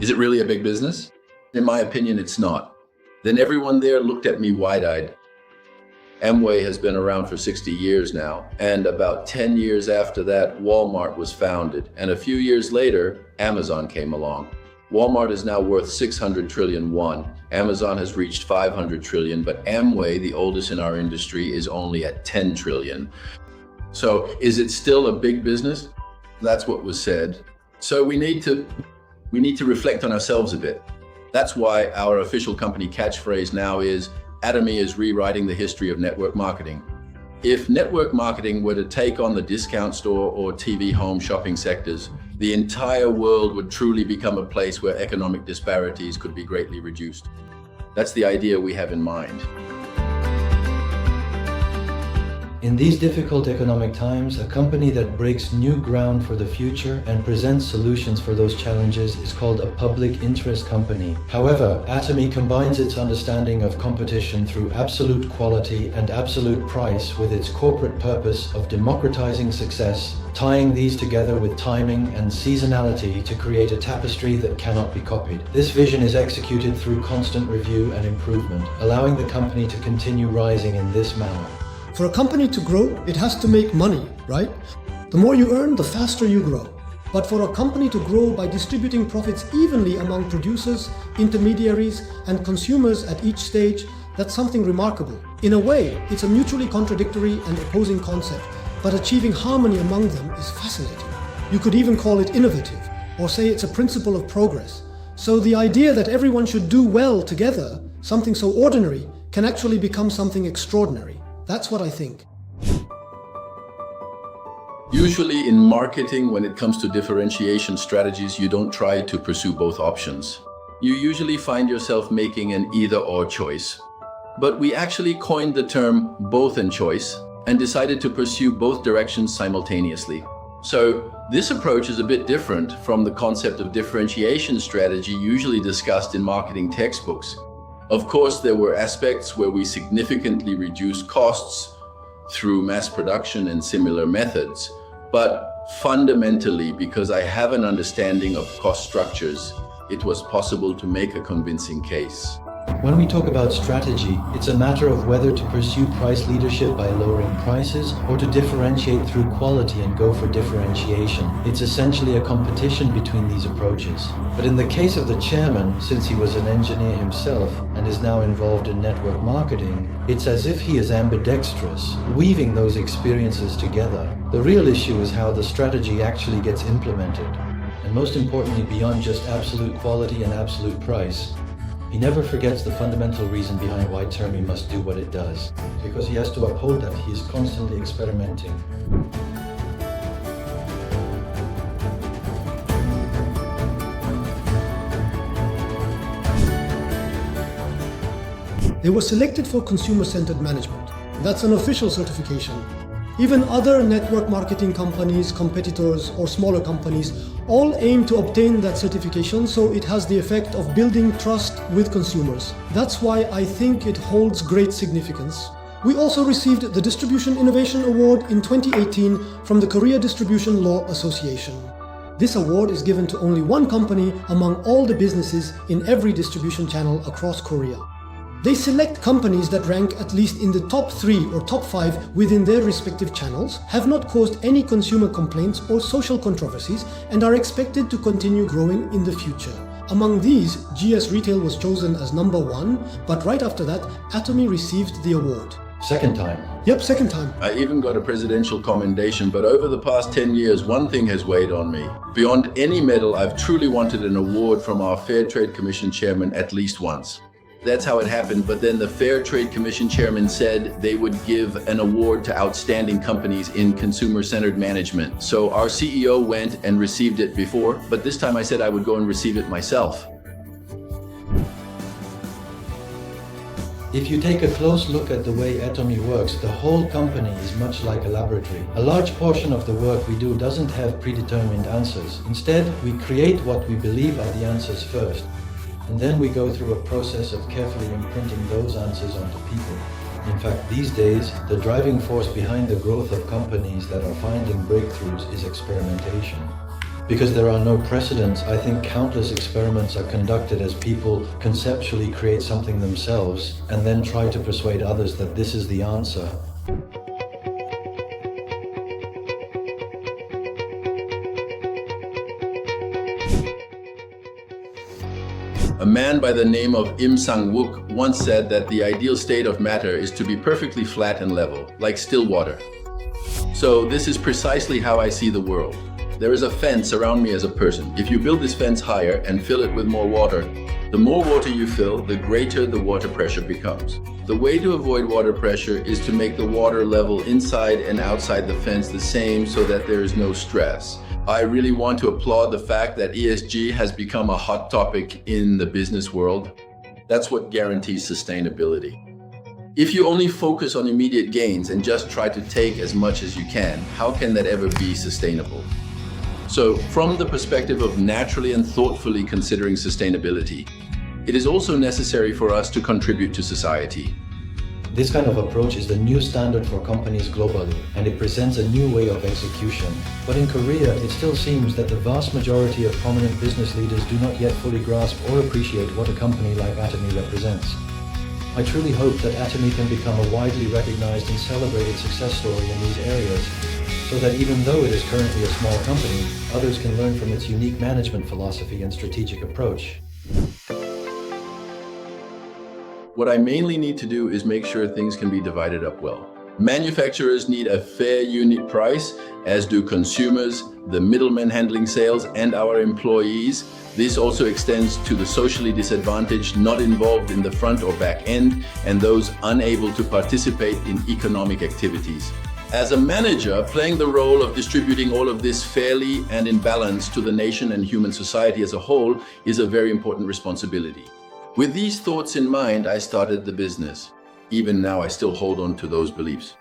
Is it really a big business? In my opinion, it's not. Then everyone there looked at me wide-eyed. Amway has been around for 60 years now, and about 10 years after that, Walmart was founded, and a few years later, Amazon came along. Walmart is now worth 600 trillion won. Amazon has reached 500 trillion, but Amway, the oldest in our industry, is only at 10 trillion. So is it still a big business? That's what was said. So we need to reflect on ourselves a bit. That's why our official company catchphrase now is, Atomy is rewriting the history of network marketing. If network marketing were to take on the discount store or TV home shopping sectors, the entire world would truly become a place where economic disparities could be greatly reduced. That's the idea we have in mind. In these difficult economic times, a company that breaks new ground for the future and presents solutions for those challenges is called a public interest company. However, Atomy combines its understanding of competition through absolute quality and absolute price with its corporate purpose of democratizing success, tying these together with timing and seasonality to create a tapestry that cannot be copied. This vision is executed through constant review and improvement, allowing the company to continue rising in this manner. For a company to grow, it has to make money, right? The more you earn, the faster you grow. But for a company to grow by distributing profits evenly among producers, intermediaries, and consumers at each stage, that's something remarkable. In a way, it's a mutually contradictory and opposing concept, but achieving harmony among them is fascinating. You could even call it innovative, or say it's a principle of progress. So the idea that everyone should do well together, something so ordinary, can actually become something extraordinary. That's what I think. Usually in marketing, when it comes to differentiation strategies, you don't try to pursue both options. You usually find yourself making an either-or choice. But we actually coined the term both and choice and decided to pursue both directions simultaneously. So this approach is a bit different from the concept of differentiation strategy usually discussed in marketing textbooks. Of course, there were aspects where we significantly reduced costs through mass production and similar methods. But fundamentally, because I have an understanding of cost structures, it was possible to make a convincing case. When we talk about strategy, it's a matter of whether to pursue price leadership by lowering prices or to differentiate through quality and go for differentiation. It's essentially a competition between these approaches. But in the case of the chairman, since he was an engineer himself and is now involved in network marketing, it's as if he is ambidextrous, weaving those experiences together. The real issue is how the strategy actually gets implemented. And most importantly, beyond just absolute quality and absolute price, he never forgets the fundamental reason behind why Atomy must do what it does, because he has to uphold that he is constantly experimenting. They were selected for consumer-centered management. That's an official certification. Even other network marketing companies, competitors, or smaller companies all aim to obtain that certification, so it has the effect of building trust with consumers. That's why I think it holds great significance. We also received the Distribution Innovation Award in 2018 from the Korea Distribution Law Association. This award is given to only one company among all the businesses in every distribution channel across Korea. They select companies that rank at least in the top 3 or top 5 within their respective channels, have not caused any consumer complaints or social controversies, and are expected to continue growing in the future. Among these, GS Retail was chosen as number 1, but right after that, Atomy received the award. Second time. Yep, second time. I even got a presidential commendation, but over the past 10 years, one thing has weighed on me. Beyond any medal, I've truly wanted an award from our Fair Trade Commission chairman at least once. That's how it happened, but then the Fair Trade Commission chairman said they would give an award to outstanding companies in consumer-centered management. So our CEO went and received it before, but this time I said I would go and receive it myself. If you take a close look at the way Atomy works, the whole company is much like a laboratory. A large portion of the work we do doesn't have predetermined answers. Instead, we create what we believe are the answers first. And then we go through a process of carefully imprinting those answers onto people. In fact, these days, the driving force behind the growth of companies that are finding breakthroughs is experimentation. Because there are no precedents, I think countless experiments are conducted as people conceptually create something themselves and then try to persuade others that this is the answer. A man by the name of Im Sang-wook once said that the ideal state of matter is to be perfectly flat and level, like still water. So this is precisely how I see the world. There is a fence around me as a person. If you build this fence higher and fill it with more water, the more water you fill, the greater the water pressure becomes. The way to avoid water pressure is to make the water level inside and outside the fence the same so that there is no stress. I really want to applaud the fact that ESG has become a hot topic in the business world. That's what guarantees sustainability. If you only focus on immediate gains and just try to take as much as you can, how can that ever be sustainable? So, from the perspective of naturally and thoughtfully considering sustainability, it is also necessary for us to contribute to society. This kind of approach is the new standard for companies globally, and it presents a new way of execution. But in Korea, it still seems that the vast majority of prominent business leaders do not yet fully grasp or appreciate what a company like Atomy represents. I truly hope that Atomy can become a widely recognized and celebrated success story in these areas, so that even though it is currently a small company, others can learn from its unique management philosophy and strategic approach. What I mainly need to do is make sure things can be divided up well. Manufacturers need a fair unit price, as do consumers, the middlemen handling sales, and our employees. This also extends to the socially disadvantaged, not involved in the front or back end, and those unable to participate in economic activities. As a manager, playing the role of distributing all of this fairly and in balance to the nation and human society as a whole is a very important responsibility. With these thoughts in mind, I started the business. Even now, I still hold on to those beliefs.